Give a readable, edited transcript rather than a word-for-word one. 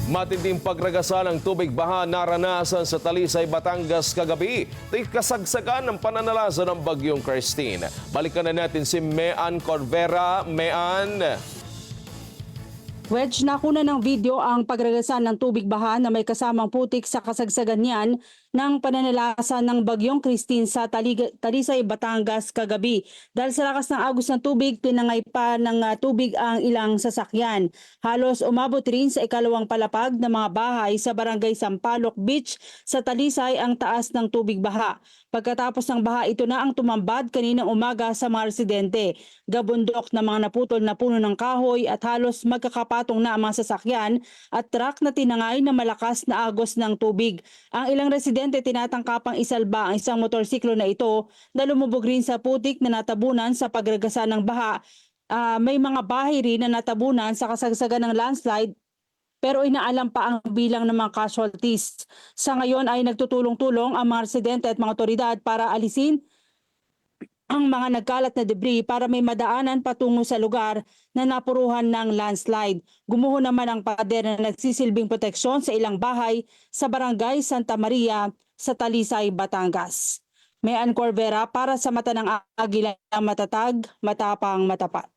Matinding pagragasa ng tubig baha naranasan sa Talisay, Batangas kagabi. Ito'y kasagsagan ng pananalasan ng bagyong Christine. Balikan na natin si Mean Corvera. Mean. Wedge, nakuna ng video ang pagragasan ng tubig baha na may kasamang putik sa kasagsagan niyan ng pananalasan ng bagyong Christine sa Talisay, Batangas kagabi. Dahil sa lakas ng agos ng tubig, tinangay pa ng tubig ang ilang sasakyan. Halos umabot rin sa ikalawang palapag ng mga bahay sa barangay Sampaloc Beach sa Talisay ang taas ng tubig baha. Pagkatapos ng baha, ito na ang tumambad kaninang umaga sa mga residente. Gabundok na mga naputol na puno ng kahoy at halos magkakapatong na ang mga sasakyan at truck na tinangay na malakas na agos ng tubig. Ang ilang residente tinatangkapang isalba ang isang motorsiklo na ito na lumubog rin sa putik na natabunan sa pagragasa ng baha. May mga bahay rin na natabunan sa kasagsagan ng landslide, pero inaalam pa ang bilang ng mga casualties. Sa ngayon ay nagtutulong-tulong ang mga residente at mga otoridad para alisin ang mga nagkalat na debris para may madaanan patungo sa lugar na napuruhan ng landslide. Gumuho naman ang pader na nagsisilbing proteksyon sa ilang bahay sa barangay Santa Maria sa Talisay, Batangas. Mean Corvera para sa Mata ng Agila, matatag, matapang, matapat.